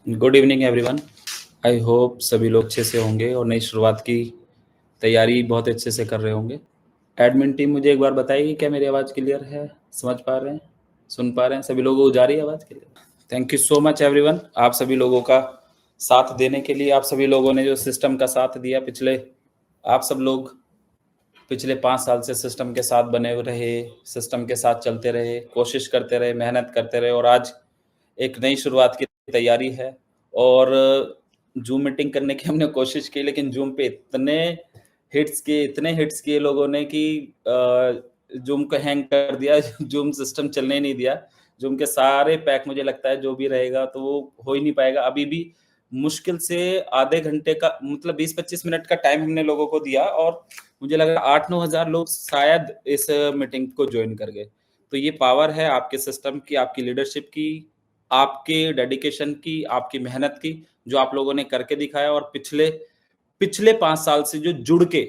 Good evening everyone. I hope सभी लोग अच्छे से होंगे और नई शुरुआत की तैयारी बहुत अच्छे से कर रहे होंगे। एडमिन टीम मुझे एक बार बताइए क्या मेरी आवाज़ क्लियर है, समझ पा रहे हैं, सुन पा रहे हैं, सभी लोगों को जा रही है आवाज़ clear? Thank you so much everyone, आप सभी लोगों का साथ देने के लिए। आप सभी लोगों ने जो सिस्टम का साथ दिया आप सब लोग पिछले 5 साल से सिस्टम के साथ बने हुए रहे, सिस्टम के साथ चलते रहे, कोशिश करते रहे, मेहनत करते रहे और आज एक नई शुरुआत की तैयारी है। और जूम मीटिंग करने की हमने कोशिश की, लेकिन जूम पे इतने हिट्स किए लोगों ने कि जूम को हैंग कर दिया। जूम सिस्टम चलने ही नहीं दिया। जूम के सारे पैक मुझे लगता है जो भी रहेगा तो वो हो ही नहीं पाएगा। अभी भी मुश्किल से आधे घंटे का मतलब 20-25 मिनट का टाइम हमने लोगों को दिया और मुझे लग रहा है 8-9 हज़ार लोग शायद इस मीटिंग को ज्वाइन कर गए। तो ये पावर है आपके सिस्टम की, आपकी लीडरशिप की, आपके डेडिकेशन की, आपकी मेहनत की, जो आप लोगों ने करके दिखाया। और पिछले पिछले 5 साल से जो जुड़ के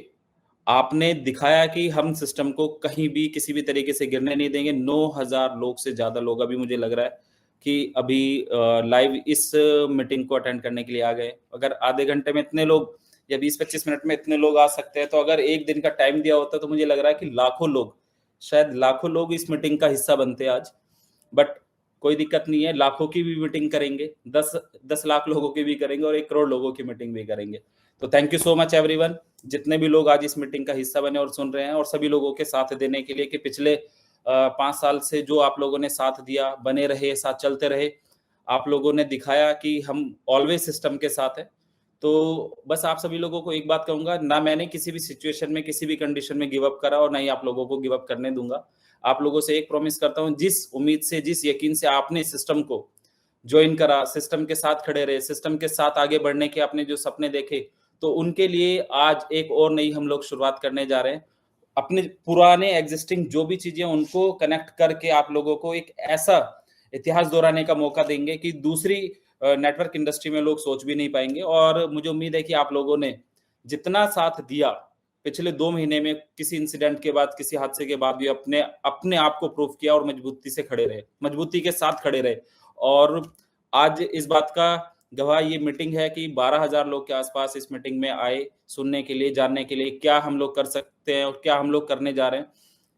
आपने दिखाया कि हम सिस्टम को कहीं भी किसी भी तरीके से गिरने नहीं देंगे। 9,000 लोग से ज़्यादा लोग अभी मुझे लग रहा है कि अभी लाइव इस मीटिंग को अटेंड करने के लिए आ गए। अगर आधे घंटे में इतने लोग या 20-25 मिनट में इतने लोग आ सकते हैं, तो अगर एक दिन का टाइम दिया होता तो मुझे लग रहा है कि लाखों लोग, शायद लाखों लोग इस मीटिंग का हिस्सा बनते आज। बट कोई दिक्कत नहीं है, लाखों की भी मीटिंग करेंगे, 10 लाख लोगों की भी करेंगे और 1 करोड़ लोगों की मीटिंग भी करेंगे। तो thank you so much everyone, जितने भी लोग आज इस मीटिंग का हिस्सा बने और सुन रहे हैं, और सभी लोगों के साथ देने के लिए कि पिछले 5 साल से जो आप लोगों ने साथ दिया, बने रहे, साथ चलते रहे। आप लोगों ने दिखाया कि हम ऑलवेज सिस्टम के साथ हैं। तो बस आप सभी लोगों को एक बात कहूँगा, ना मैंने किसी भी सिचुएशन में, किसी भी कंडीशन में गिव अप करा और ना ही आप लोगों को गिव अप करने दूँगा। आप लोगों से एक प्रॉमिस करता हूँ, जिस उम्मीद से, जिस यकीन से आपने सिस्टम को जॉइन करा, सिस्टम के साथ खड़े रहे, सिस्टम के साथ आगे बढ़ने के आपने जो सपने देखे, तो उनके लिए आज एक और नई हम लोग शुरुआत करने जा रहे हैं। अपने पुराने एग्जिस्टिंग जो भी चीजें उनको कनेक्ट करके आप लोगों को एक ऐसा इतिहास दोहराने का मौका देंगे कि दूसरी नेटवर्क इंडस्ट्री में लोग सोच भी नहीं पाएंगे। और मुझे उम्मीद है कि आप लोगों ने जितना साथ दिया पिछले 2 महीने में, किसी इंसिडेंट के बाद, किसी हादसे के बाद भी अपने अपने आप को प्रूव किया और मजबूती से खड़े रहे, मजबूती के साथ खड़े रहे। और आज इस बात का गवाह ये मीटिंग है कि 12,000 लोग के आसपास इस मीटिंग में आए, सुनने के लिए, जानने के लिए क्या हम लोग कर सकते हैं और क्या हम लोग करने जा रहे हैं।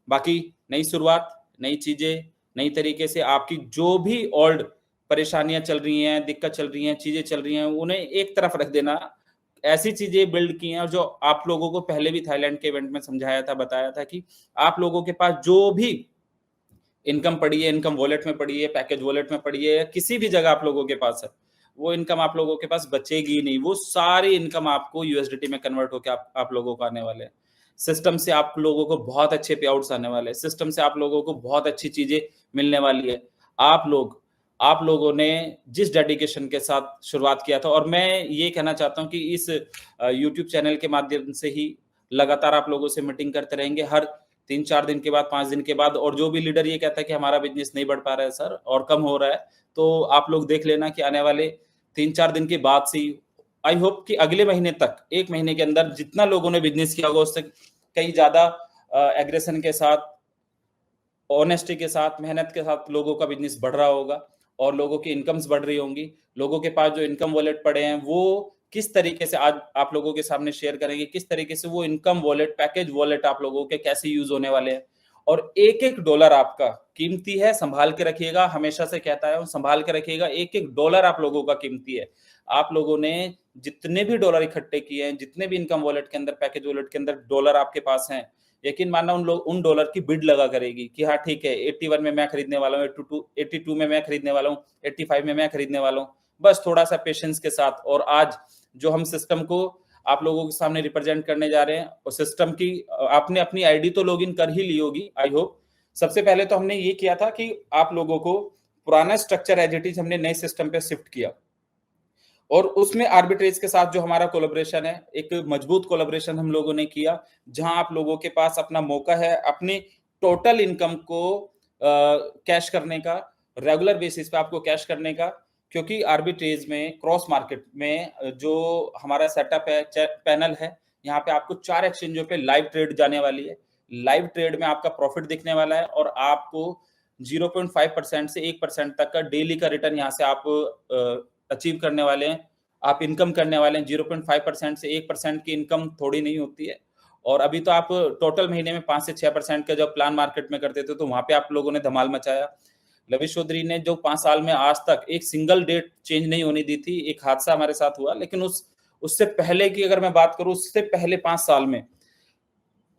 बाकी नई शुरुआत, नई चीजें, नई तरीके से आपकी जो भी ओल्ड परेशानियां चल रही हैं, दिक्कत चल रही हैं, चीजें चल रही हैं, उन्हें एक तरफ रख देना। ऐसी चीजें बिल्ड की हैं और जो आप लोगों को पहले भी थाईलैंड के इवेंट में समझाया था, बताया था कि आप लोगों के पास जो भी इनकम पड़ी है, इनकम वॉलेट में पड़ी है, पैकेज वॉलेट में पड़ी है, या किसी भी जगह आप लोगों के पास है, वो इनकम आप लोगों के पास बचेगी नहीं। वो सारी इनकम आपको यूएसडीटी में कन्वर्ट होकर आप लोगों को आने वाले हैं। सिस्टम से आप लोगों को बहुत अच्छे पे आउट्स आने वाले हैं। सिस्टम से आप लोगों को बहुत अच्छी चीजें मिलने वाली है। आप लोग आप लोगों ने जिस डेडिकेशन के साथ शुरुआत किया था, और मैं ये कहना चाहता हूं कि इस यूट्यूब चैनल के माध्यम से ही लगातार आप लोगों से मीटिंग करते रहेंगे, हर 3-4 दिन के बाद, 5 दिन के बाद। और जो भी लीडर ये कहता है कि हमारा बिजनेस नहीं बढ़ पा रहा है सर और कम हो रहा है, तो आप लोग देख लेना कि आने वाले 3-4 दिन के बाद से आई होप कि अगले महीने तक, 1 महीने के अंदर जितना लोगों ने बिजनेस किया होगा उससे कहीं ज्यादा एग्रेशन के साथ, ऑनेस्टी के साथ, मेहनत के साथ लोगों का बिजनेस बढ़ रहा होगा और लोगों की इनकम्स बढ़ रही होंगी। लोगों के पास जो इनकम वॉलेट पड़े हैं वो किस तरीके से आज आप लोगों के सामने शेयर करेंगे, किस तरीके से वो इनकम वॉलेट, पैकेज वॉलेट आप लोगों के कैसे यूज होने वाले हैं। और एक एक डॉलर आपका कीमती है, संभाल के रखिएगा। हमेशा से कहता है संभाल के रखिएगा, एक एक डॉलर आप लोगों का कीमती है। आप लोगों ने जितने भी डॉलर इकट्ठे किए हैं, जितने भी इनकम वॉलेट के अंदर, पैकेज वॉलेट के अंदर डॉलर आपके पास हैं, यकीन मानना उन डॉलर की बिड लगा करेगी कि हाँ ठीक है, 81 में मैं खरीदने वाला हूँ, 82 में मैं खरीदने वाला हूँ, 85 में मैं खरीदने वाला हूँ। बस थोड़ा सा पेशेंस के साथ। और आज जो हम सिस्टम को आप लोगों के सामने रिप्रेजेंट करने जा रहे हैं, और सिस्टम की आपने अपनी आईडी तो लॉगिन कर ही ली होगी आई होप। सबसे पहले तो हमने ये किया था कि आप लोगों को पुराना स्ट्रक्चर एज इट इज हमने नए सिस्टम पे शिफ्ट किया, और उसमें आर्बिट्रेज के साथ जो हमारा कोलैबोरेशन है, एक मजबूत कोलैबोरेशन हम लोगों ने किया, जहां आप लोगों के पास अपना मौका है अपनी टोटल इनकम को कैश करने का, रेगुलर बेसिस पे आपको कैश करने का। क्योंकि आर्बिट्रेज में, क्रॉस मार्केट में जो हमारा सेटअप है, पैनल है, यहाँ पे आपको 4 एक्सचेंजों पे लाइव ट्रेड जाने वाली है। लाइव ट्रेड में आपका प्रॉफिट दिखने वाला है और आपको 0.5% से 1% तक का डेली का रिटर्न यहाँ से आप अचीव करने वाले हैं, आप इनकम करने वाले हैं, 0.5% से 1% की इनकम थोड़ी नहीं होती है। और अभी तो आप टोटल महीने में 5 से 6% का जब प्लान मार्केट में करते थे, तो वहाँ पे आप लोगों ने धमाल मचाया। लविश चौधरी ने जो 5 साल में आज तक एक सिंगल डेट चेंज नहीं होने दी थी, एक हादसा हमारे साथ हुआ, लेकिन उससे पहले की अगर मैं बात करूँ, उससे पहले 5 साल में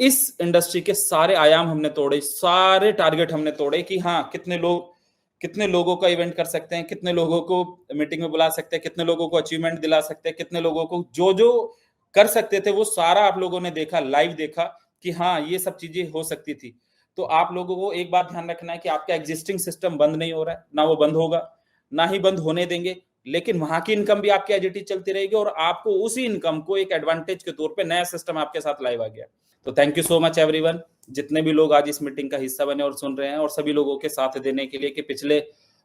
इस इंडस्ट्री के सारे आयाम हमने तोड़े, सारे टारगेट हमने तोड़े कि हाँ, कितने लोगों का इवेंट कर सकते हैं, कितने लोगों को मीटिंग में बुला सकते हैं, कितने लोगों को अचीवमेंट दिला सकते हैं, कितने लोगों को जो कर सकते थे वो सारा आप लोगों ने देखा, लाइव देखा कि हाँ, ये सब चीजें हो सकती थी। तो आप लोगों को एक बात ध्यान रखना है कि आपका एग्जिस्टिंग सिस्टम बंद नहीं हो रहा है, ना वो बंद होगा, ना ही बंद होने देंगे, लेकिन वहां की इनकम भी आपकी एज इट इज चलती रहेगी और आपको उसी इनकम को एक एडवांटेज के तौर पे नया सिस्टम आपके साथ लाइव आ गया। तो thank you so much everyone, जितने भी लोग आज इस मीटिंग का हिस्सा बने और सुन रहे हैं, और सभी लोगों के साथ देने के लिए कि पिछले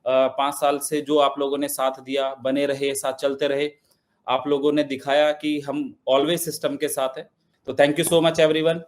5 साल से जो आप लोगों ने साथ दिया, बने रहे, साथ चलते रहे, आप लोगों ने दिखाया कि हम ऑलवेज सिस्टम के साथ हैं। तो thank you so much everyone.